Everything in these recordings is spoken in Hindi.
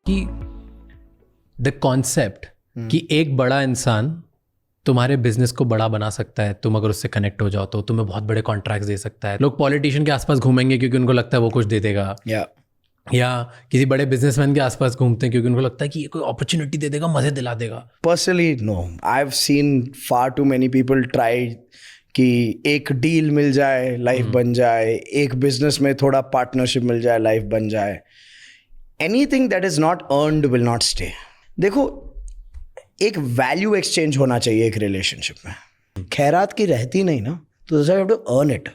कि द कॉन्सेप्ट कि एक बड़ा इंसान तुम्हारे बिजनेस को बड़ा बना सकता है, तुम अगर उससे कनेक्ट हो जाओ तो तुम्हें बहुत बड़े कॉन्ट्रैक्ट्स दे सकता है। लोग पॉलिटिशियन के आसपास घूमेंगे क्योंकि उनको लगता है वो कुछ दे देगा, या किसी बड़े बिजनेसमैन के आसपास घूमते हैं क्योंकि उनको लगता है कि ये कोई अपॉर्चुनिटी दे देगा, मजे दिला देगा। Personally no, I have seen far too many people try कि एक डील मिल जाए लाइफ बन जाए, एक बिजनेस में थोड़ा पार्टनरशिप मिल जाए लाइफ बन जाए। Anything that is not earned will not stay. देखो, एक वैल्यू एक्सचेंज होना चाहिए एक रिलेशनशिप में। खैरात की रहती नहीं ना, तो you have to earn it.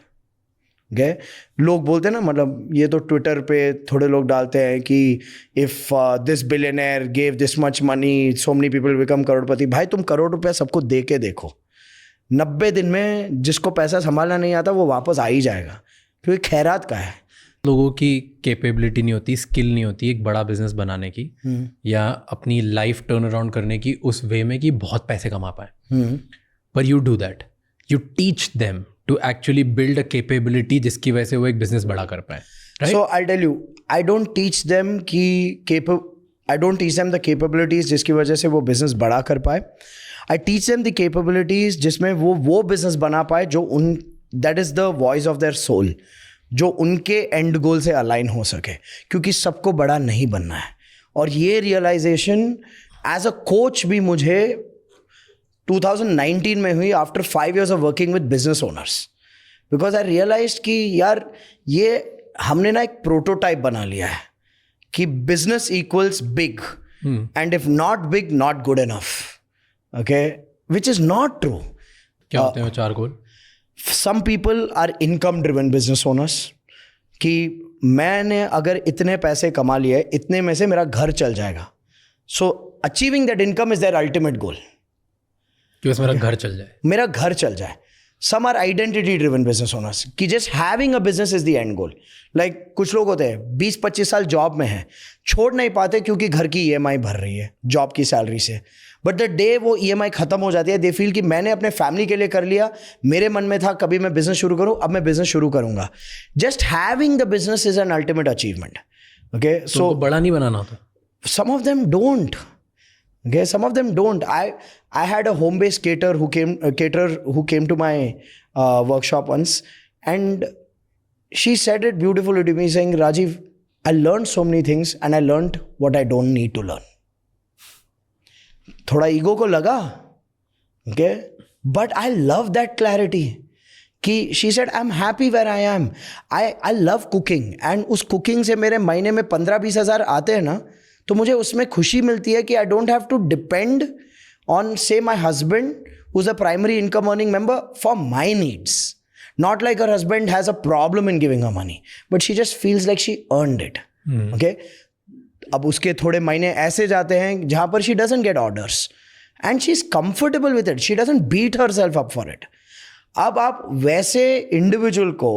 गए लोग बोलते हैं ना, मतलब ये तो ट्विटर पे थोड़े लोग डालते हैं कि if this billionaire gave this much money so many people become करोड़पति। भाई तुम करोड़ रुपया सबको दे के देखो, 90 दिन में जिसको पैसा संभालना नहीं आता वो वापस आ ही जाएगा, क्योंकि खैरात का है। लोगों की कैपेबिलिटी नहीं होती, स्किल नहीं होती एक बड़ा बिजनेस बनाने की या अपनी लाइफ टर्न अराउंड करने की उस वे में कि बहुत पैसे कमा पाए। पर you do that, you teach them to actually build a capability जिसकी वजह से वो एक बिजनेस बड़ा कर पाए। So I tell you, I don't teach them the capabilities जिसकी वजह से वो बिजनेस बड़ा कर पाए। I teach them the capabilities जिसमें वो बिजनेस बना पाए जो that is the voice of their soul, जो उनके एंड गोल से अलाइन हो सके, क्योंकि सबको बड़ा नहीं बनना है। और ये रियलाइजेशन एज अ कोच भी मुझे 2019 में हुई, after 5 years of working with business owners, because I realized कि यार ये हमने ना एक प्रोटोटाइप बना लिया है कि business equals big, and if not big not good enough, okay, which is not true. क्या होते हैं वो 4 गोल? Some people are income driven business owners, कि मैंने अगर इतने पैसे कमा लिए, इतने में से मेरा घर चल जाएगा। So achieving that income is their ultimate goal, कि बस मेरा घर चल जाए, मेरा घर चल जाए। Some are identity driven business owners, कि just having a business is the end goal. Like कुछ लोग होते हैं 20-25 साल जॉब में हैं, छोड़ नहीं पाते क्योंकि घर की EMI भर रही है जॉब की सैलरी से। बट द डे वो EMI खत्म हो जाती है, दे फील कि मैंने अपने फैमिली के लिए कर लिया, मेरे मन में था कभी मैं बिजनेस शुरू करूं, अब मैं बिजनेस शुरू करूंगा। Just having the business is an ultimate achievement. Okay, so बड़ा नहीं बनाना होता। some of them don't. Okay, some of them don't. I had a home-based caterer who came to my workshop once, and she said it beautifully to me, saying, Rajiv, I learned so many things and I learned what I don't need to learn. थोड़ा ईगो को लगा, okay, but I love that clarity. कि she said I'm happy where I am. I love cooking, and उस cooking से मेरे महीने में 15-20 हज़ार आते हैं ना, तो मुझे उसमें खुशी मिलती है कि I don't have to depend on, say, my husband who's a primary income earning member for my needs. Not like her husband has a problem in giving her money, but she just feels like she earned it. Okay? अब उसके थोड़े महीने ऐसे जाते हैं जहाँ पर she doesn't get orders and she's comfortable with it. She doesn't beat herself up for it. अब आप वैसे इंडिविजुअल को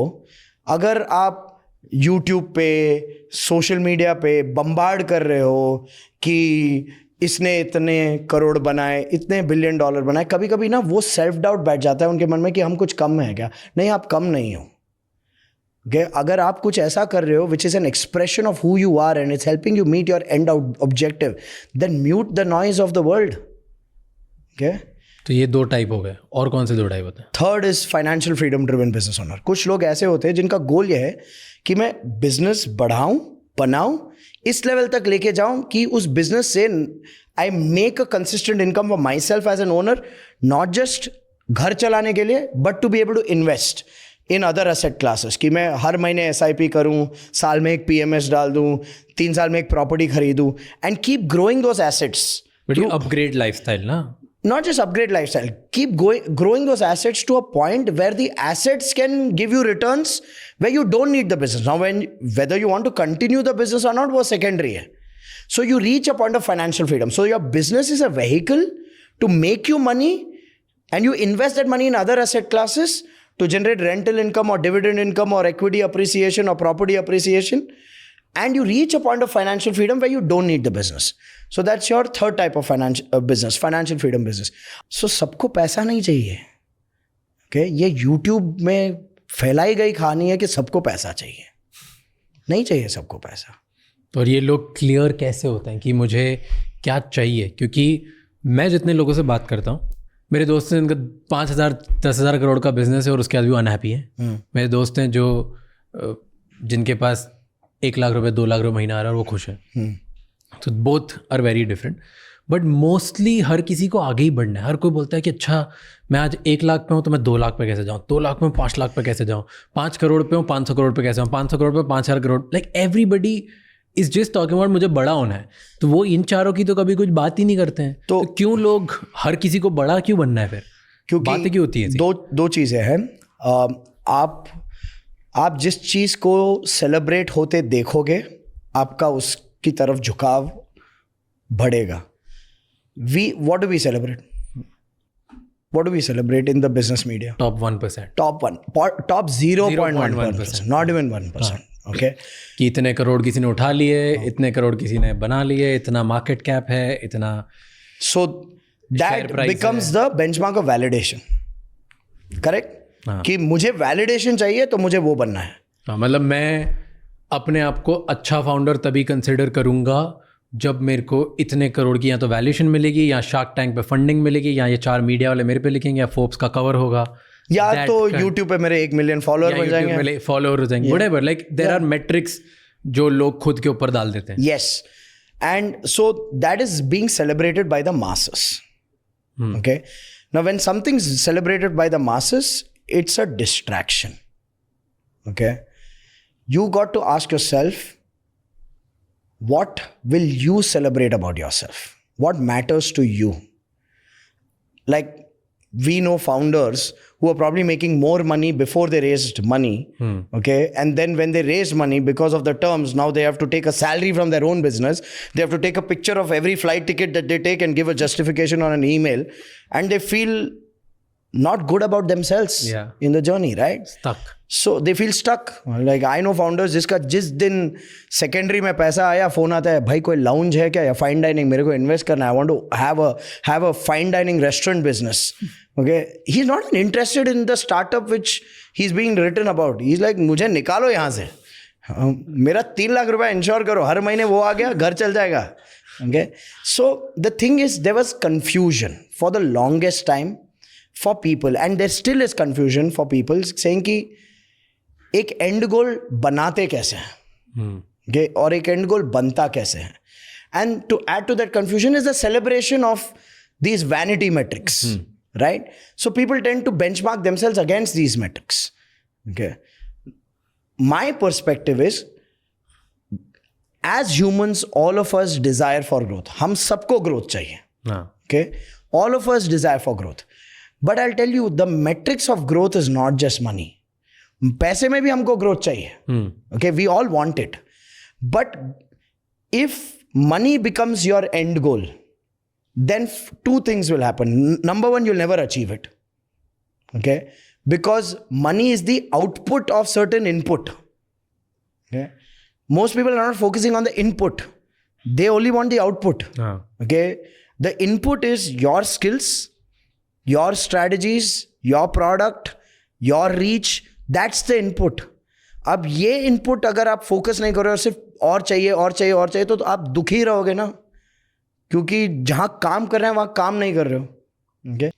अगर आप YouTube पे, सोशल मीडिया पे बम्बार्ड कर रहे हो कि इसने इतने करोड़ बनाए, इतने $1 billion बनाए, कभी कभी ना वो सेल्फ डाउट बैठ जाता है उनके मन में कि हम कुछ कम है क्या। नहीं, आप कम नहीं हो। अगर आप कुछ ऐसा कर रहे हो which is an expression of who you are and it's helping you meet your end objective, then mute the noise of the world. तो ये 2 टाइप हो गए, और कौन से 2 टाइप होते हैं? Third is financial freedom driven business owner. कुछ लोग ऐसे होते हैं जिनका गोल ये है कि मैं बिजनेस बढ़ाऊं, बनाऊं, इस लेवल तक लेके जाऊं कि उस बिजनेस से I make a consistent income for myself as an owner, not just घर चलाने के लिए, but to be able to invest in other asset classes. कि मैं हर महीने SIP करूं, साल में एक PMS डाल दूं, 3 साल में एक प्रॉपर्टी खरीदूं, and keep growing those assets. Upgrade lifestyle ना, not just upgrade lifestyle, keep growing those assets to a point where the assets can give you returns where you don't need the business. Now, whether you want to continue the business or not was secondary. So you reach a point of financial freedom. So your business is a vehicle to make you money, and you invest that money in other asset classes to generate rental income or dividend income or equity appreciation or property appreciation. And you reach a point of financial freedom where you don't need the business. So that's your third type of business, financial freedom business. So सबको पैसा नहीं चाहिए। Okay? ये YouTube में फैलाई गई कहानी है कि सबको पैसा चाहिए। नहीं चाहिए सबको पैसा। तो और ये लोग क्लियर कैसे होते हैं कि मुझे क्या चाहिए? क्योंकि मैं जितने लोगों से बात करता हूँ, मेरे दोस्त हैं जिनका 5,000 10,000 करोड़ का बिजनेस है और उसके बाद भी अनहैप्पी हैं। मेरे दोस्त हैं जो जिनके पास 1 लाख रुपए 2 लाख रुपए महीना आ रहा है और वो खुश है। तो both are very different, but mostly हर किसी को आगे ही बढ़ना है। हर कोई बोलता है कि अच्छा मैं आज 1 लाख पे हूँ तो मैं 2 लाख पे कैसे जाऊँ, 2 लाख पे 5 लाख पे कैसे जाऊँ, 5 करोड़ पे हूँ 500 करोड़ पे कैसे जाऊँ, 500 करोड़ पे 5,000 crore. Like everybody is just talking about मुझे बड़ा होना है। तो वो इन चारों की तो कभी कुछ बात ही नहीं करते हैं। तो क्यों लोग हर किसी को बड़ा क्यों बनना है फिर? क्योंकि बातें क्यों होती है? दो चीज़ें हैं। आप जिस चीज़ को सेलिब्रेट होते देखोगे आपका उसकी तरफ झुकाव बढ़ेगा। What do we celebrate? What do we celebrate in the business media? Top 1%. Top 0.1%. Not even 1%. Okay. कि इतने करोड़ किसी ने उठा लिए, इतने करोड़ किसी ने बना लिए, इतना मार्केट कैप है, इतना। So that becomes the benchmark of validation. Correct? कि मुझे वैलिडेशन चाहिए तो मुझे वो बनना है। हाँ, मतलब मैं अपने आप को अच्छा फाउंडर तभी कंसिडर करूंगा जब मेरे को इतने करोड़ की या तो वैल्यूएशन मिलेगी, या शार्क टैंक पे फंडिंग मिलेगी, या ये 4 मीडिया वाले मेरे पे लिखेंगे, या फोर्ब्स का कवर होगा, या तो यूट्यूब पे मेरे 1 मिलियन फॉलोअर बन जाएंगे, फॉलोअर हो जाएंगे, whatever. Like there are metrics जो लोग खुद के ऊपर डाल देते हैं। Yes, and so that is being celebrated by the masses. Okay, now when something is celebrated by the masses, it's a distraction. Okay, you got to ask yourself, what will you celebrate about yourself? What matters to you? Like, we know founders who are probably making more money before they raised money. Okay, and then when they raise money, because of the terms, now they have to take a salary from their own business. They have to take a picture of every flight ticket that they take and give a justification on an email, and they feel not good about themselves in the journey, right? Stuck. So they feel stuck. Like I know founders जिसका जिस दिन secondary में पैसा आया फोन आता है, भाई कोई lounge है क्या या fine dining, मेरे को invest करना है, I want to have a fine dining restaurant business. Okay, he's not interested in the startup which he's being written about. He's like, मुझे निकालो यहाँ से, मेरा 3 लाख रुपया इंश्योर करो, हर महीने वो आ गया, घर चल जाएगा. Okay, so the thing is, there was confusion for the longest time for people, and there still is confusion for people saying कि एक एंड गोल बनाते कैसे हैं, okay, और एक एंड गोल बनता कैसे है. And to add to that confusion is the celebration of these vanity metrics, right? So people tend to benchmark themselves against these metrics. Okay, my perspective is, as humans, all of us desire for growth. हम सबको growth चाहिए. Okay, all of us desire for growth. But I'll tell you, the metrics of growth is not just money. पैसे में भी हमको growth चाहिए. Okay, we all want it. But if money becomes your end goal, then 2 things will happen. Number 1, you'll never achieve it. Okay, because money is the output of certain input. Okay, most people are not focusing on the input. They only want the output. Okay, the input is your skills, your strategies, your product, your reach. That's the input. अब ये input अगर आप focus नहीं कर रहे हो, सिर्फ और चाहिए तो आप दुखी रहोगे ना, क्योंकि जहाँ काम कर रहे हैं वहाँ काम नहीं कर रहे हो. Okay?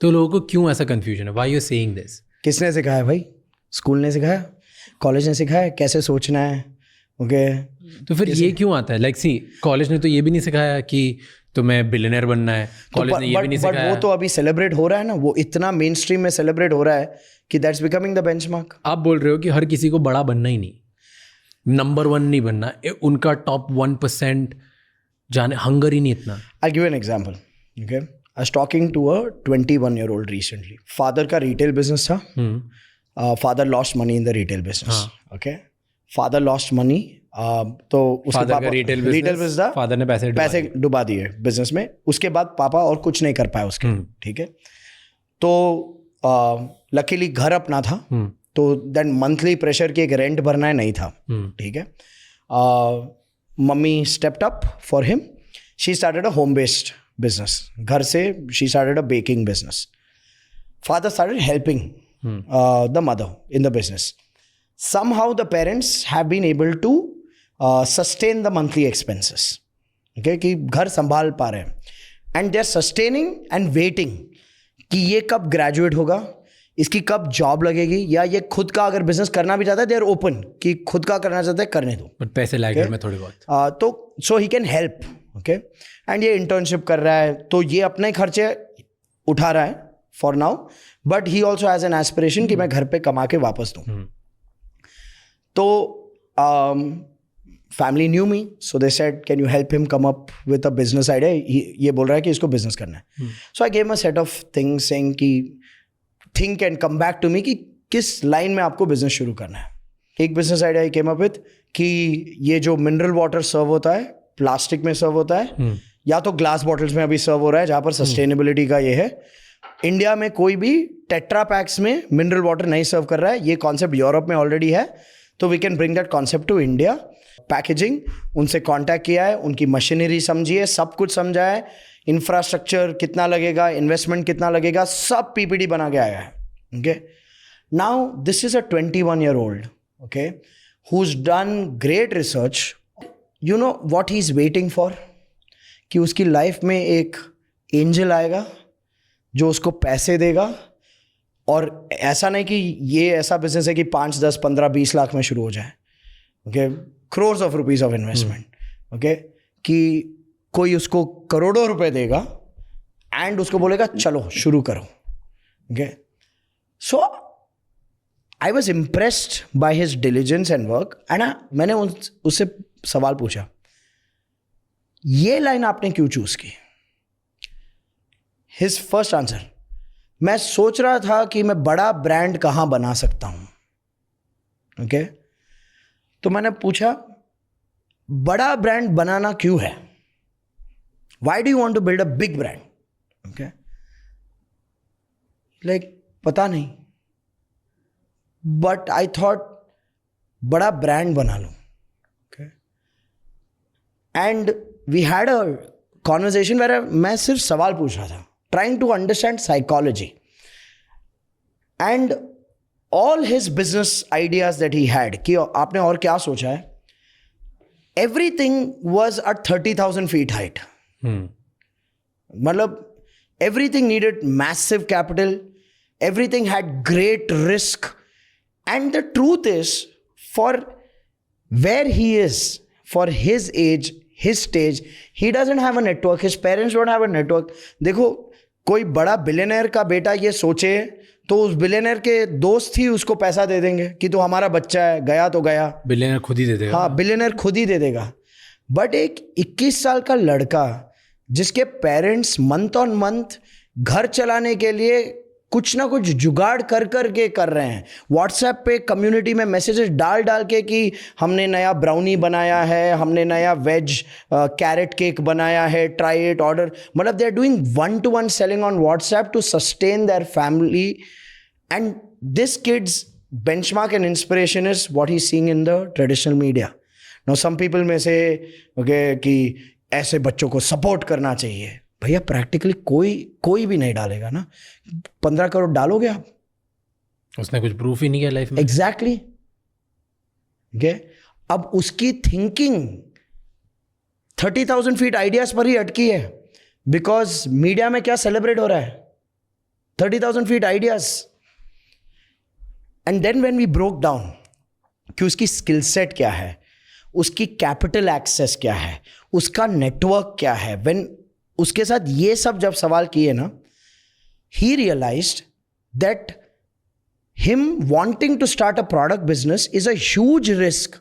तो लोगों को क्यों ऐसा confusion है? Why you saying this? किसने सिखाया भाई? स्कूल ने सिखाया, कॉलेज ने सिखाया कैसे सोचना है. ओके, तो फिर ये क्यों आता है? लाइक सी, कॉलेज ने तो ये भी नहीं सिखाया कि तुम्हें बिलियनर बनना है. कॉलेज ने ये भी नहीं सिखाया. बट वो तो अभी सेलिब्रेट हो रहा है ना, वो इतना मेन स्ट्रीम में सेलिब्रेट हो रहा है कि दैट्स बिकमिंग द बेंचमार्क. आप बोल रहे हो कि हर किसी को बड़ा बनना ही नहीं, नंबर 1 नहीं बनना, उनका टॉप 1% जाने हंगर ही नहीं इतना. I give an example. Okay, I was talking to a 21-year-old recently. Father का रिटेल बिजनेस था. Father lost money in the retail business. Okay, father lost money, तो उसके पापा रिटेल बिजनेस था, फादर ने पैसे डुबा दिए बिजनेस में. उसके बाद पापा और कुछ नहीं कर पाए उसके. ठीक है, तो लकीली घर अपना था, तो देन मंथली प्रेशर की एक रेंट भरना है नहीं था. ठीक है, mummy stepped up for him. She started a home based business. घर से she started a baking business. Father started helping the mother in the business. Somehow the parents have been able to sustain the monthly expenses, okay, कि घर संभाल पा रहे हैं, and they are sustaining and waiting कि ये कब ग्रेजुएट होगा, इसकी कब जॉब लगेगी, या ये खुद का अगर बिजनेस करना भी चाहता है, दे आर ओपन कि खुद का करना चाहता है करने दो, बट पैसे लाएगा में थोड़ी बहुत, तो so he can help, okay, and ये इंटर्नशिप कर रहा है, तो ये अपने खर्चे उठा रहा है for now, but he also has an aspiration कि मैं घर पे कमा के वापस दूँ. तो family knew me, so they said can you help him come up with a business idea. ये बोल रहा है कि इसको बिजनेस करना है. So I gave a set of things saying कि think and come back to me कि किस लाइन में आपको बिजनेस शुरू करना है. एक business idea I came up with कि ये जो मिनरल वाटर सर्व होता है, प्लास्टिक में सर्व होता है, या तो ग्लास बॉटल्स में अभी सर्व हो रहा है, जहाँ पर सस्टेनेबिलिटी का ये है. इंडिया में कोई भी टेट्रा पैक्स में मिनरल वाटर नहीं सर्व कर रहा है. ये कॉन्सेप्ट यूरोप में ऑलरेडी है, तो we can bring that concept to India. Packaging, उनसे कांटेक्ट किया है, उनकी मशीनरी समझी है, सब कुछ समझा है, इंफ्रास्ट्रक्चर कितना लगेगा, इन्वेस्टमेंट कितना लगेगा, सब पीपीटी बना के आया है. Okay, now this is a 21-year-old, okay, who's done great research. You know what he's waiting for? कि उसकी लाइफ में एक एंजल आएगा जो उसको पैसे देगा, और ऐसा नहीं कि ये ऐसा बिजनेस है कि 5, 10, 15, 20 लाख में शुरू हो जाए, okay, crores of rupees of investment, okay, कि कोई उसको करोड़ों रुपए देगा एंड उसको बोलेगा चलो शुरू करो. Okay, so I was impressed by his diligence and work, and मैंने उससे सवाल पूछा, ये लाइन आपने क्यों चूज की? हिज फर्स्ट आंसर, मैं सोच रहा था कि मैं बड़ा ब्रांड कहाँ बना सकता हूँ. ओके, तो मैंने पूछा बड़ा ब्रांड बनाना क्यों है? Why do you want to build a big brand? Okay, like पता नहीं, but I thought बड़ा ब्रांड बना लूं. Okay, and we had a conversation where मैं सिर्फ सवाल पूछ रहा था, trying to understand psychology, and all his business ideas that he had, कि आपने और क्या सोचा है, everything was at 30,000 feet height. मतलब everything needed massive capital, everything had great risk, and the truth is, for where he is, for his age, his stage, he doesn't have a network, his parents don't have a network. देखो, कोई बड़ा बिलियनर का बेटा ये सोचे तो उस बिलियनर के दोस्त ही उसको पैसा दे देंगे कि तो हमारा बच्चा है, गया तो गया, बिलियनर खुद ही दे देगा. हाँ, बिलियनर खुद ही दे देगा. बट एक 21 साल का लड़का जिसके पेरेंट्स मंथ ऑन मंथ घर चलाने के लिए कुछ ना कुछ जुगाड़ कर कर के कर रहे हैं, व्हाट्सएप पे कम्युनिटी में मैसेजेस डाल डाल के कि हमने नया ब्राउनी बनाया है, हमने नया वेज कैरेट केक बनाया है, ट्राई इट, ऑर्डर, मतलब they are doing 1-to-1 selling on WhatsApp to sustain their family. And this kids benchmark and inspiration is what he's seeing in the traditional media. Now some people may say okay कि ऐसे बच्चों को सपोर्ट करना चाहिए. भैया प्रैक्टिकली कोई भी नहीं डालेगा ना. 15 करोड़ डालोगे आप? उसने कुछ प्रूफ ही नहीं किया लाइफ में. एग्जैक्टली. ओके, अब उसकी थिंकिंग 30,000 फीट आइडियाज पर ही अटकी है, बिकॉज मीडिया में क्या सेलिब्रेट हो रहा है? 30,000 feet ideas. And then when we broke down कि उसकी स्किल सेट क्या है, उसकी कैपिटल एक्सेस क्या है, उसका नेटवर्क क्या है, व्हेन उसके साथ ये सब जब सवाल किए ना, he realized that him wanting to start a product business is a huge risk,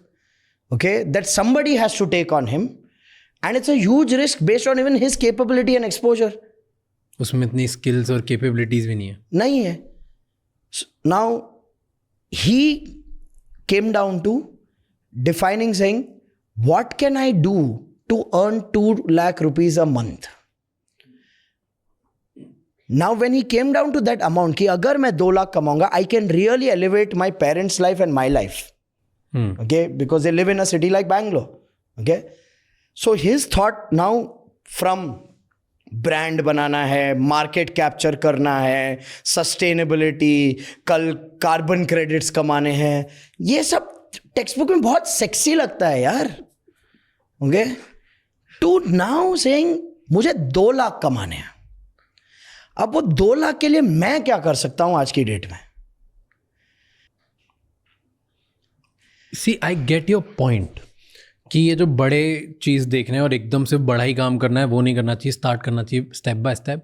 okay, that somebody has to take on him, and it's a huge risk based on even his capability and exposure. उसमें इतनी स्किल्स और कैपेबिलिटीज भी नहीं है. Now he came down to defining, saying what can I do to earn 2 lakh rupees a month. Now when he came down to that amount कि अगर मैं 2 lakh कमाऊंगा, I can really elevate my parents' life and my life. Okay, because they live in a city like Bangalore. Okay, so his thought now from brand बनाना है, मार्केट कैप्चर करना है, सस्टेनेबिलिटी, कल कार्बन क्रेडिट्स कमाने हैं, ये सब टेक्स्ट बुक में बहुत सेक्सी लगता है यार. ओके, टू नाउ सेइंग मुझे 2 लाख कमाने हैं. अब वो 2 लाख के लिए मैं क्या कर सकता हूं आज की डेट में? सी आई गेट योर पॉइंट कि ये जो बड़े चीज़ देखने और एकदम से बड़ा ही काम करना है वो नहीं करना चाहिए, स्टार्ट करना चाहिए स्टेप बाय स्टेप.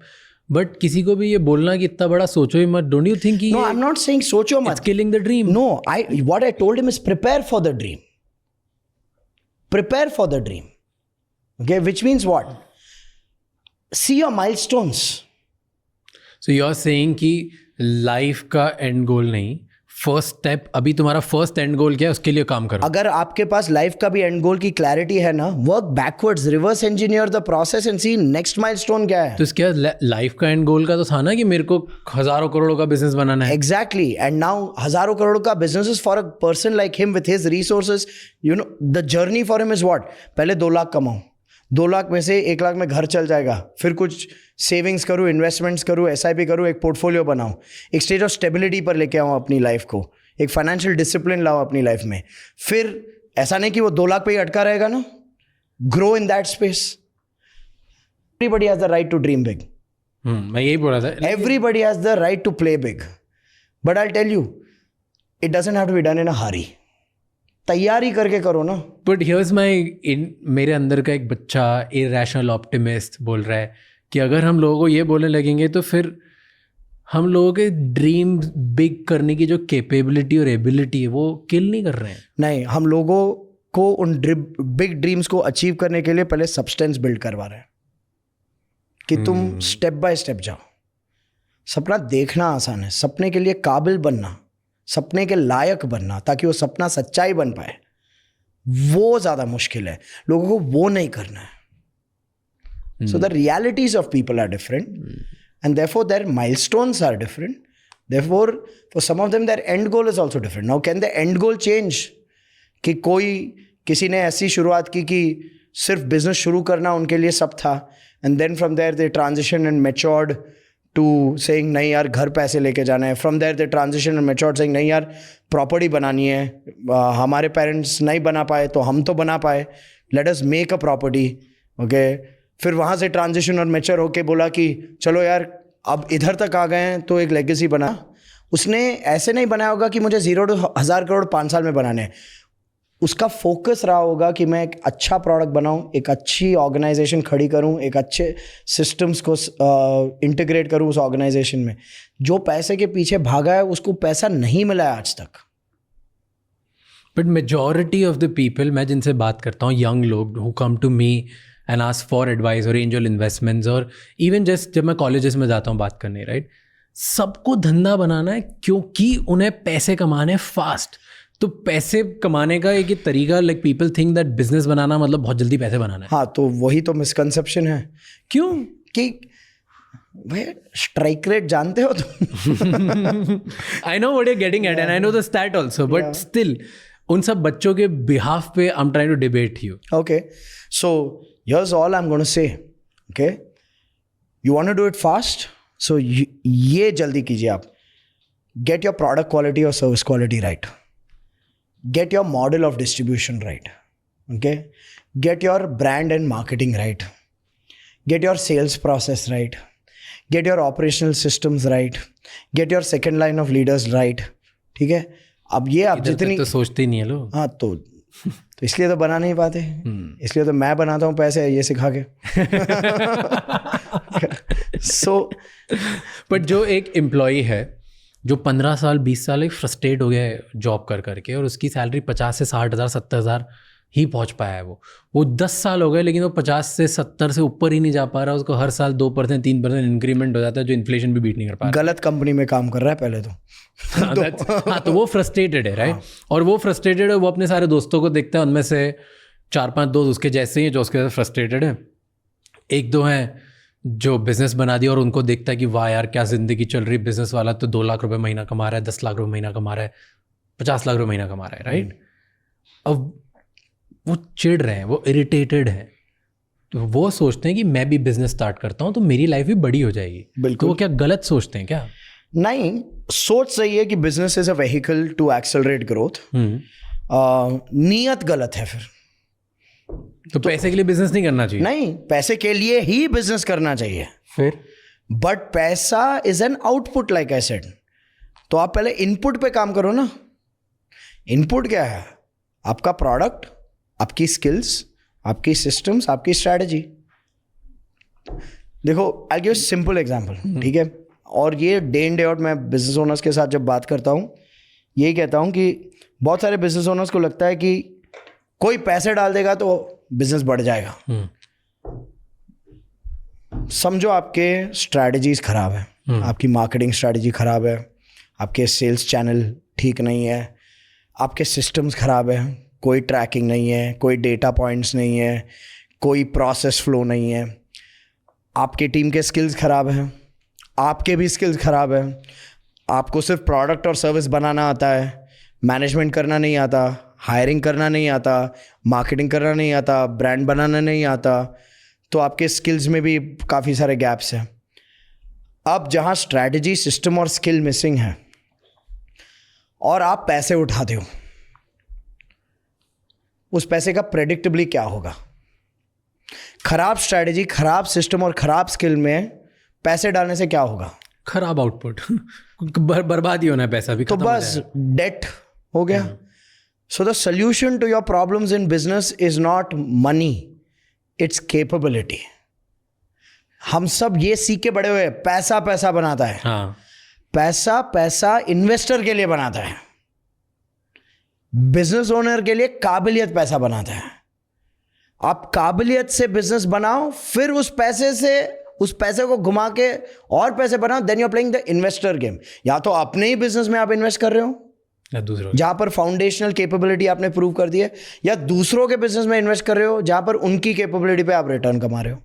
बट किसी को भी ये बोलना कि इतना बड़ा सोचो ही मत. डोंट यू थिंक कि no, I am not saying सोचो मत. It's killing the dream. No, what I told him is prepare for the dream. Prepare for the dream. Okay, which means what? See your milestones. So you are saying कि लाइफ का एंड गोल नहीं, फर्स्ट स्टेप, अभी तुम्हारा फर्स्ट एंड गोल क्या है उसके लिए काम करो. अगर आपके पास लाइफ का भी एंड गोल की क्लैरिटी है ना, work backwards, reverse engineer the process and see next milestone क्या है. तो इसके लाइफ का एंड गोल का तो था ना कि मेरे को हजारों करोड़ों का बिजनेस बनाना है. एग्जैक्टली. एंड नाउ हजारों करोड़ का business is for a person like him with his resources. You know the journey for him is what? पहले 2 लाख कमाऊं, 2 लाख में से 1 लाख में घर चल जाएगा, फिर कुछ सेविंग्स करूँ, इन्वेस्टमेंट्स करूँ, SIP करूँ, एक पोर्टफोलियो बनाऊँ, एक स्टेज ऑफ स्टेबिलिटी पर लेके आऊँ अपनी लाइफ को, एक फाइनेंशियल डिसिप्लिन लाओ अपनी लाइफ में. फिर ऐसा नहीं कि वो 2 लाख पे ही अटका रहेगा ना. Grow in that space. Everybody has the right to dream big. मैं यही बोल रहा था. Everybody has the right to play big. But I tell you, it doesn't have to be done in a hurry. तैयारी करके करो ना. बट हियर्स माई मेरे अंदर का एक बच्चा इरैशनल ऑप्टिमिस्ट बोल रहा है कि अगर हम लोगों को ये बोलने लगेंगे तो फिर हम लोगों के ड्रीम बिग करने की जो कैपेबिलिटी और एबिलिटी है वो किल नहीं कर रहे हैं. नहीं, हम लोगों को उन बिग ड्रीम्स को अचीव करने के लिए पहले सब्सटेंस बिल्ड करवा रहे हैं कि तुम स्टेप बाय स्टेप जाओ. सपना देखना आसान है, सपने के लिए काबिल बनना, सपने के लायक बनना ताकि वो सपना सच्चाई बन पाए, वो ज़्यादा मुश्किल है. लोगों को वो नहीं करना है. So the realities of people are different and therefore their milestones are different. Therefore for some of them their end goal is also different. Now can the end goal change? कि किसी ने ऐसी शुरुआत की कि सिर्फ बिजनेस शुरू करना उनके लिए सब था, and then from there they transition and matured to saying नहीं यार घर पैसे लेके जाना है. From there they transition and matured saying नहीं यार प्रॉपर्टी बनानी है, हमारे पेरेंट्स नहीं बना पाए तो हम तो बना पाए, let us make a property. Okay, फिर वहाँ से ट्रांजिशन और मैच्योर होके बोला कि चलो यार अब इधर तक आ गए हैं तो एक लेगेसी बना. उसने ऐसे नहीं बनाया होगा कि मुझे 0 to 1000 करोड़ 5 साल में बनाने हैं. उसका फोकस रहा होगा कि मैं एक अच्छा प्रोडक्ट बनाऊं, एक अच्छी ऑर्गेनाइजेशन खड़ी करूं, एक अच्छे सिस्टम्स को इंटीग्रेट करूं उस ऑर्गेनाइजेशन में. जो पैसे के पीछे भागा है उसको पैसा नहीं मिला है आज तक. But majority of the people, मैं जिनसे बात करता हूँ, यंग लोग who come to me and ask for advice और एंजल इन्वेस्टमेंट्स, और इवन जस्ट जब मैं कॉलेजेस में जाता हूँ बात करने, राइट, सबको धंधा बनाना है क्योंकि उन्हें पैसे कमाने फास्ट. तो पैसे कमाने का एक तरीका, like people think that business बनाना मतलब बहुत जल्दी पैसे बनाना है. हाँ, तो वही तो मिसकंसेप्शन है. क्यों? कि भाई स्ट्राइक रेट जानते हो तुम? I know what you are getting at and I know the stat also, but still उन सब बच्चों के बिहाफ पे I am trying to debate you. Okay, so here's all I'm going to say. Okay, you want to do it fast, so ये जल्दी कीजिए आप. Get your product quality or service quality right. Get your model of distribution right. Okay, get your brand and marketing right. Get your sales process right. Get your operational systems right. Get your second line of leaders right. ठीक है, अब ये आप जितनी तो सोचते ही नहीं है लोग. हाँ, तो इसलिए तो बना नहीं पाते. इसलिए तो मैं बनाता हूँ पैसे ये सिखा के. सो बट जो एक एम्प्लॉई है जो 15 साल 20 साल एक फ्रस्ट्रेट हो गया है जॉब कर करके, और उसकी सैलरी 50 से 60 हज़ार 70 हज़ार ही पहुंच पाया है, वो 10 साल हो गए लेकिन वो 50 से 70 से ऊपर ही नहीं जा पा रहा. उसको हर साल 2% 3% इंक्रीमेंट हो जाता है जो इन्फ्लेशन भी बीट नहीं कर पा रहा. गलत कंपनी में काम कर रहा है पहले तो. हाँ, तो वो फ्रस्ट्रेटेड है, राइट. और वो फ्रस्ट्रेटेड है, वो अपने सारे दोस्तों को देखता है, उनमें से 4-5 दोस्त उसके जैसे ही हैं जो उसके साथ फ्रस्ट्रेटेड है. 1-2 हैं जो बिजनेस बना दिया और उनको देखता है कि वाह यार क्या जिंदगी चल रही. बिजनेस वाला तो 2 लाख रुपए महीना कमा रहा है, 10 लाख रुपए महीना कमा रहा है, 50 लाख रुपए महीना कमा रहा है, राइट. अब वो चिढ़ रहे हैं, वो इरिटेटेड है, तो वो सोचते हैं कि मैं भी बिजनेस स्टार्ट करता हूँ तो मेरी लाइफ भी बड़ी हो जाएगी. बिल्कुल. तो वो क्या गलत सोचते हैं क्या? नहीं, सोच सही है कि business is a vehicle to accelerate growth. नीयत गलत है फिर। तो पैसे के लिए बिजनेस नहीं करना चाहिए? नहीं, पैसे के लिए ही बिजनेस करना चाहिए, फिर बट पैसा is an output like I said. तो आप पहले इनपुट पे काम करो ना। इनपुट क्या है? आपका प्रोडक्ट, आपकी स्किल्स, आपकी सिस्टम्स, आपकी स्ट्रैटेजी। देखो, आई गिव सिंपल एग्जांपल, ठीक है? और ये डे इन डे आउट मैं बिजनेस ओनर्स के साथ जब बात करता हूँ, यही कहता हूँ कि बहुत सारे बिजनेस ओनर्स को लगता है कि कोई पैसे डाल देगा तो बिजनेस बढ़ जाएगा। समझो आपके स्ट्रैटेजीज खराब है, आपकी मार्केटिंग स्ट्रैटेजी खराब है, आपके सेल्स चैनल ठीक नहीं है, आपके सिस्टम्स खराब है, कोई ट्रैकिंग नहीं है, कोई डेटा पॉइंट्स नहीं है, कोई प्रोसेस फ्लो नहीं है, आपकी टीम के स्किल्स खराब हैं, आपके भी स्किल्स खराब है, आपको सिर्फ प्रोडक्ट और सर्विस बनाना आता है, मैनेजमेंट करना नहीं आता, हायरिंग करना नहीं आता, मार्केटिंग करना नहीं आता, ब्रांड बनाना नहीं आता, तो आपके स्किल्स में भी काफ़ी सारे गैप्स हैं। अब जहाँ स्ट्रैटेजी, सिस्टम और स्किल मिसिंग है और आप पैसे उठाते हो, उस पैसे का प्रेडिक्टेबली क्या होगा? खराब स्ट्रैटेजी, खराब सिस्टम और खराब स्किल में पैसे डालने से क्या होगा? खराब आउटपुट बर्बाद ही होना है, पैसा भी तो खत्म हो बस जाएगा। डेट हो गया। So the solution to your problems in business is not money, it's capability. हम सब ये सीख के बड़े हुए, पैसा पैसा बनाता है। हाँ, पैसा पैसा इन्वेस्टर के लिए बनाता है, बिजनेस ओनर के लिए काबिलियत पैसा बनाता है। आप काबिलियत से बिजनेस बनाओ, फिर उस पैसे को घुमा के और पैसे बनाओ, then you are playing the investor game. या तो अपने ही बिजनेस में आप इन्वेस्ट कर रहे हो या दूसरों, जहां पर फाउंडेशनल कैपेबिलिटी आपने प्रूव कर दी है, या दूसरों के बिजनेस में इन्वेस्ट कर रहे हो जहां पर उनकी कैपेबिलिटी पे आप रिटर्न कमा रहे हो।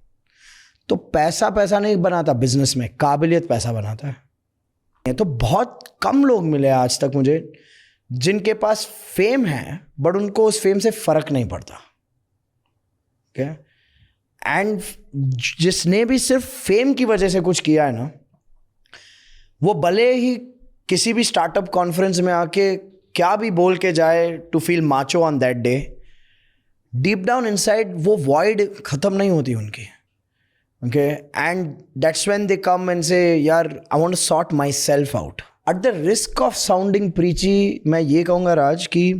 तो पैसा पैसा नहीं बनाता बिजनेस में, काबिलियत पैसा बनाता है। तो बहुत कम लोग मिले आज तक मुझे जिनके पास फेम है बट उनको उस फेम से फर्क नहीं पड़ता। एंड जिसने भी सिर्फ फेम की वजह से कुछ किया है ना, वो भले ही किसी भी स्टार्टअप कॉन्फ्रेंस में आके क्या भी बोल के जाए to feel macho on that day, deep down inside वो वॉइड खत्म नहीं होती उनकी। Okay, and that's when they come and say यार I want to sort myself out. At the risk of sounding preachy, मैं ये कहूँगा राज कि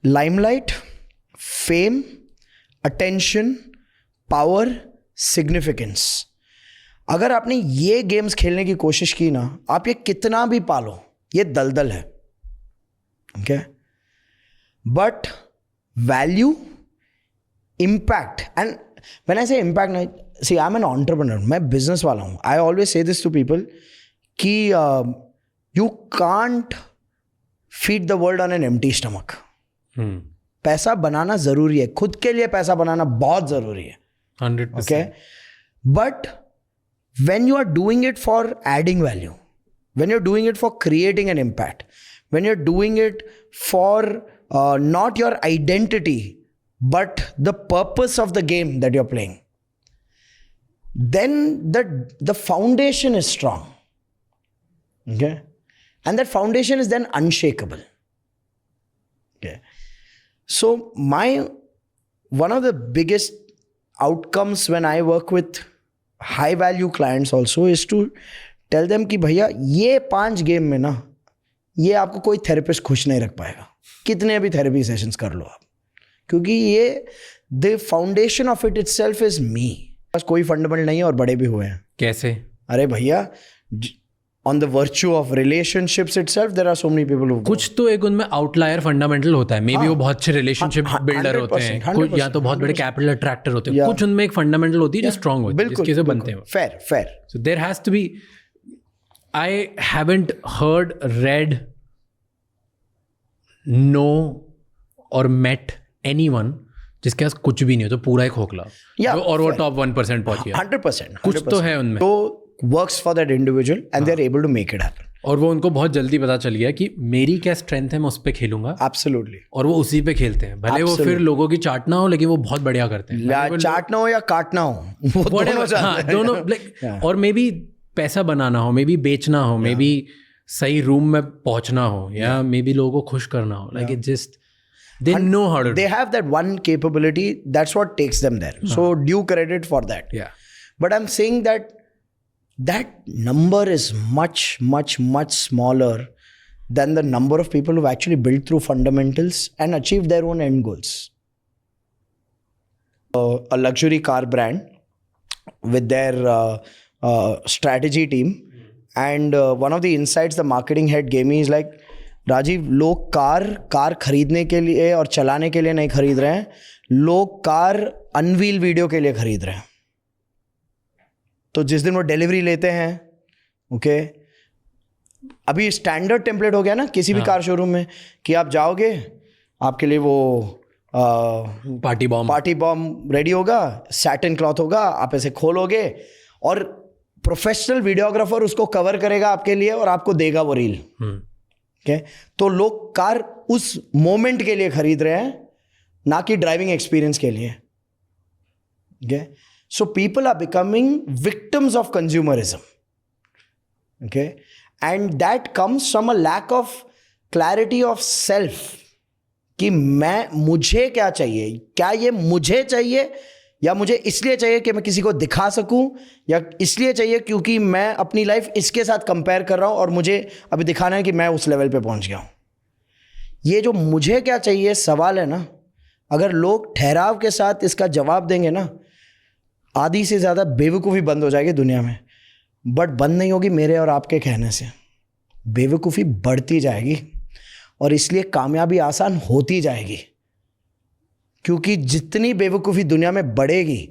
limelight, fame, attention, power, significance, अगर आपने ये गेम्स खेलने की कोशिश की ना, आप ये कितना भी पालो, ये दलदल है। Okay, but value, impact, and when I say impact, see I am an entrepreneur, मैं बिजनेस वाला हूँ। I always say this to people कि you can't feed the world on an empty stomach. पैसा बनाना जरूरी है, खुद के लिए पैसा बनाना बहुत जरूरी है, 100%। Okay, but when you are doing it for adding value, when you're doing it for creating an impact, when you're doing it for not your identity but the purpose of the game that you're playing, then the foundation is strong, okay, and that foundation is then unshakable. Okay, so one of the biggest outcomes when I work with high value clients also is to tell them कि भैया ये 5 गेम में ना, ये आपको कोई थेरेपिस्ट खुश नहीं रख पाएगा, कितने भी थेरेपी सेशंस कर लो आप, क्योंकि ये the foundation of it itself is me. बस कोई फंडामेंटल नहीं है और बड़े भी हुए हैं। कैसे? अरे भैया, on the virtue of relationships itself there are so many people who कुछ तो एक उनमें आउटलायर फंडामेंटल होता है, मे बी वो बहुत अच्छे रिलेशनशिप बिल्डर होते हैं, 100%, कुछ या तो बहुत बड़े कैपिटल अट्रैक्टर होते हैं, कुछ उनमें एक फंडामेंटल होती है जो स्ट्रांग होती है, जिसके से बनते हैं। fair So there has to be, I haven't heard, read, know or met anyone जिसके पास कुछ भी नहीं हो, तो पूरा एक खोखला, और वो टॉप 1% पहुंच गया। 100% कुछ तो है उनमें, तो works for that individual and they're able to make it happen. और वो उनको बहुत जल्दी पता चल गया कि मेरी क्या स्ट्रेंथ है, मैं उस पर खेलूंगा। Absolutely. और वो उसी पे खेलते हैं, भले वो फिर लोगों की चाटना हो, लेकिन वो बहुत बढ़िया करते हैं। चाटना हो या काटना हो, वो दोनों दोनों, और मे बी पैसा बनाना हो, मे बी बेचना हो, मे बी सही रूम में पहुंचना हो या मे बी लोगों को खुश करना हो, like it just they know how to They have that one capability. That's what takes them there. So due credit for that. या But I'm saying that that number is much, much, much smaller than the number of people who've actually built through fundamentals and achieved their own end goals. A luxury car brand with their strategy team, and one of the insights the marketing head gave me is like, Rajiv, लोग कार खरीदने के लिए और चलाने के लिए नहीं खरीद रहे हैं, लोग कार अनवील वीडियो के लिए खरीद रहे हैं. तो जिस दिन वो डिलीवरी लेते हैं, ओके, अभी स्टैंडर्ड टेम्पलेट हो गया ना किसी भी कार शोरूम में कि आप जाओगे, आपके लिए वो पार्टी बॉम्ब रेडी होगा, सैटिन क्लॉथ होगा, आप ऐसे खोलोगे और प्रोफेशनल वीडियोग्राफर उसको कवर करेगा आपके लिए और आपको देगा वो रील. ओके, तो लोग कार उस मोमेंट के लिए खरीद रहे हैं, ना कि ड्राइविंग एक्सपीरियंस के लिए. Okay, so people are becoming victims of consumerism. Okay, and that comes from a lack of clarity of self कि मुझे क्या चाहिए, क्या ये मुझे चाहिए या मुझे इसलिए चाहिए कि मैं किसी को दिखा सकूं, या इसलिए चाहिए क्योंकि मैं अपनी लाइफ इसके साथ कंपेयर कर रहा हूं और मुझे अभी दिखाना है कि मैं उस लेवल पे पहुंच गया हूं. ये जो मुझे क्या चाहिए सवाल है ना, अगर लोग ठहराव के साथ इसका जवाब देंगे ना, आधी से ज़्यादा बेवकूफ़ी बंद हो जाएगी दुनिया में. बट बंद नहीं होगी मेरे और आपके कहने से, बेवकूफ़ी बढ़ती जाएगी और इसलिए कामयाबी आसान होती जाएगी. क्योंकि जितनी बेवकूफ़ी दुनिया में बढ़ेगी,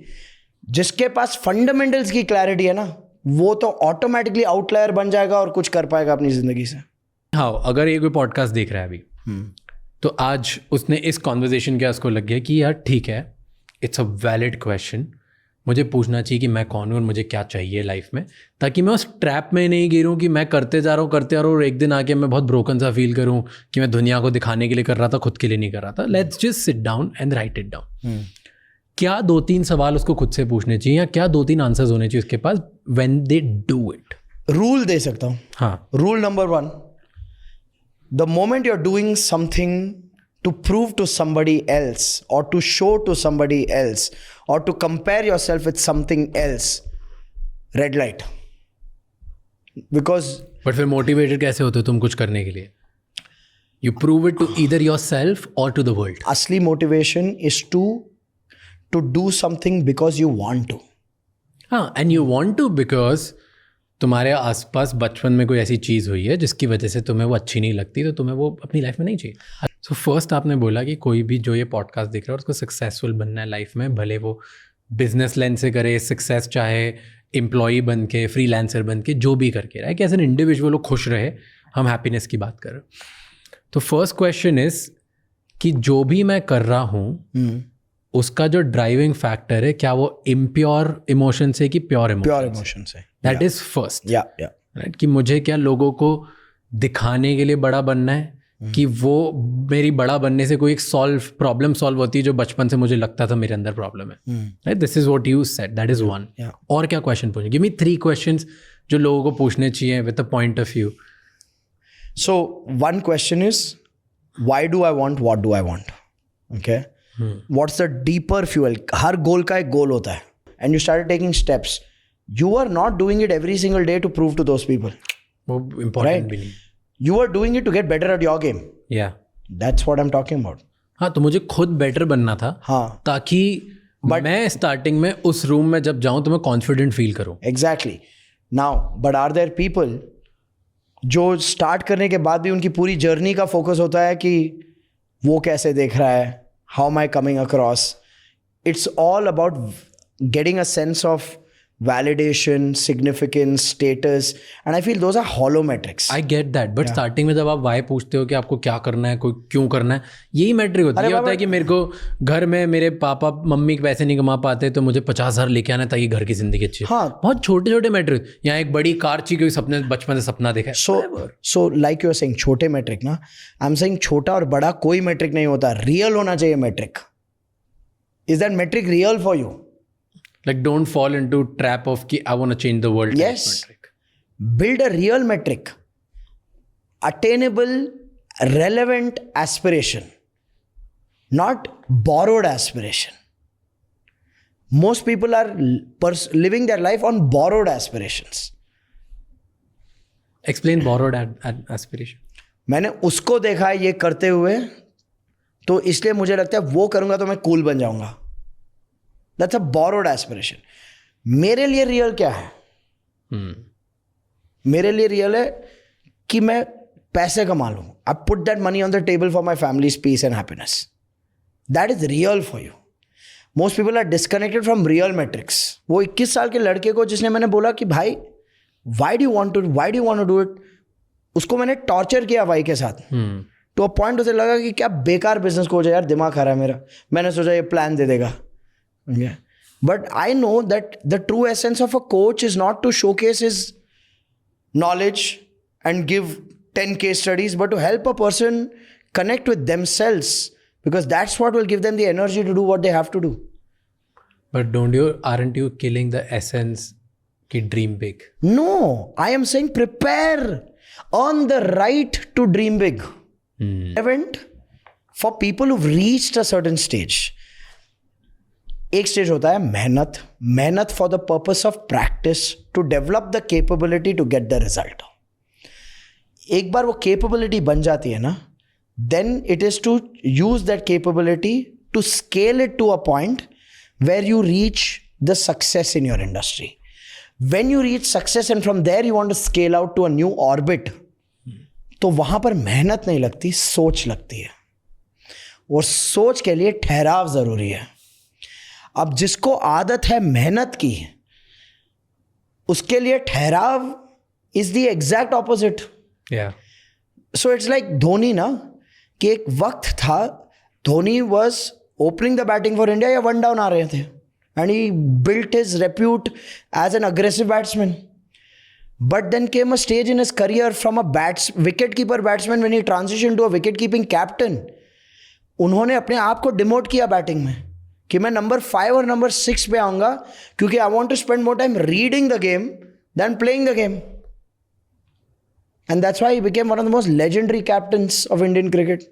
जिसके पास फंडामेंटल्स की क्लैरिटी है ना, वो तो ऑटोमेटिकली आउटलायर बन जाएगा और कुछ कर पाएगा अपनी ज़िंदगी से. हाँ, अगर ये कोई पॉडकास्ट देख रहा है अभी, तो आज उसने इस कॉन्वर्जेशन के उसको लग गया कि यार ठीक है, इट्स अ वैलिड क्वेश्चन, मुझे पूछना चाहिए कि मैं कौन हूँ और मुझे क्या चाहिए लाइफ में, ताकि मैं उस ट्रैप में नहीं गिरूँ कि मैं करते जा रहा हूँ और एक दिन आके मैं बहुत ब्रोकन सा फील करूँ कि मैं दुनिया को दिखाने के लिए कर रहा था, खुद के लिए नहीं कर रहा था. Let's just sit down and right it down. क्या 2-3 सवाल उसको खुद से पूछने चाहिए या क्या 2-3 आंसर्स होने चाहिए उसके पास when they do it? Rule दे सकता हूँ. हाँ. Rule number 1, the moment you are doing something to prove to somebody else or to show to somebody else or to compare yourself with something else, red light. Because but फिर मोटिवेटेड कैसे होते हो तुम कुछ करने के लिए? You prove it to either yourself or to the world. असली motivation is to do something because you want to. हाँ, and you want to because तुम्हारे आसपास बचपन में कोई ऐसी चीज़ हुई है जिसकी वजह से तुम्हें वो अच्छी नहीं लगती, तो तुम्हें वो अपनी लाइफ में नहीं चाहिए. सो फर्स्ट आपने बोला कि कोई भी जो ये पॉडकास्ट देख रहा है उसको सक्सेसफुल बनना है लाइफ में, भले वो बिजनेस लेंस से करे सक्सेस, चाहे एम्प्लॉई बन के, फ्रीलांसर बन के, जो भी करके रहा है, कि एज एन इंडिविजुअल वो खुश रहे. हम हैप्पीनेस की बात कर रहे हैं. तो फर्स्ट क्वेश्चन इज कि जो भी मैं कर रहा हूँ उसका जो ड्राइविंग फैक्टर है, क्या वो इम्प्योर इमोशन से कि प्योर इमोशन से? That is first. या राइट, कि मुझे क्या लोगों को दिखाने के लिए बड़ा बनना है, कि वो मेरी बड़ा बनने से कोई एक प्रॉब्लम सॉल्व होती है जो बचपन से मुझे लगता था मेरे अंदर प्रॉब्लम है. Right, this is what you said, that is 1. और क्या क्वेश्चन पूछे? गिव मी 3 क्वेश्चंस जो लोगों को पूछने चाहिए with a point of view. So 1 question is why do I want, what do I want. Okay, what's the deeper fuel? हर गोल का एक गोल होता है, and you start taking steps. You are not doing it every single day to prove to those people. वो इंपॉर्टेंट भी नहीं. You are doing it to get better at your game. Yeah. That's what I'm talking about. हाँ, तो मुझे खुद बेटर बनना था. हाँ, ताकि मैं स्टार्टिंग में उस रूम में जब जाऊँ तो मैं कॉन्फिडेंट फील करूँ. Exactly. Now, but are there people जो स्टार्ट करने के बाद भी उनकी पूरी जर्नी का फोकस होता है कि वो कैसे देख रहा है, how am I coming across? It's all about getting a sense of validation, significance, status, and I feel those are hollow metrics. I get that, but starting में जब आप why पूछते हो कि आपको क्या करना है, कोई क्यों करना है, यही मैट्रिक होती है. ये होता है कि मेरे को घर में मेरे पापा मम्मी पैसे नहीं कमा पाते तो मुझे 50,000 लेके आना ताकि घर की जिंदगी अच्छी. हाँ, बहुत छोटे छोटे मैट्रिक. यहाँ एक बड़ी कार चाहिए क्योंकि सपने बचपन से सपना देखा है. So like you are saying छोटे मैट्रिक ना, I'm saying छोटा और बड़ा कोई मैट्रिक नहीं होता, रियल होना चाहिए matric. Is that metric real for you? Like don't fall into trap of कि I want to change the world. Yes. Build a real metric. attainable, relevant aspiration, not borrowed aspiration. Most people are living their life on borrowed aspirations. Explain borrowed aspiration. मैंने उसको देखा है ये करते हुए, तो इसलिए मुझे लगता है वो करूंगा तो मैं कूल बन जाऊंगा. That's a borrowed aspiration. मेरे लिए रियल क्या है? मेरे लिए रियल है कि मैं पैसे कमा लूं. I put that money on the table for my family's peace and happiness. That is real for you. Most people are disconnected from real metrics. वो 21 साल के लड़के को जिसने मैंने बोला कि भाई why do you want to do it, उसको मैंने टॉर्चर किया भाई के साथ. तो अ पॉइंट उसे लगा कि क्या बेकार बिजनेस को हो जाए यार, दिमाग खा रहा है मेरा. मैंने सोचा ये प्लान दे देगा. But I know that the true essence of a coach is not to showcase his knowledge and give 10 case studies, but to help a person connect with themselves, because that's what will give them the energy to do what they have to do. But aren't you killing the essence ki dream big? No, I am saying prepare, earn the right to dream big. Event for people who've reached a certain stage. एक स्टेज होता है मेहनत for the purpose of practice to develop the capability to get the result. एक बार वो कैपेबिलिटी बन जाती है ना, then it is to use that capability to scale it to a point where you reach the success in your industry. When you reach success and from there you want to scale out to a new orbit, तो वहां पर मेहनत नहीं लगती, सोच लगती है. और सोच के लिए ठहराव जरूरी है. अब जिसको आदत है मेहनत की, उसके लिए ठहराव is the exact opposite. So it's like Dhoni ना, कि एक वक्त था Dhoni was opening the batting for India या 1 डाउन आ रहे थे, and he built his repute as an aggressive batsman. But then came a stage in his career from a wicket keeper batsman when he transition to a wicket keeping captain. उन्होंने अपने आप को डिमोट किया बैटिंग में कि मैं नंबर 5 और नंबर 6 पे आऊंगा, क्योंकि I want to spend more time reading the game than playing the game. And that's why he became one of the most legendary captains of Indian cricket.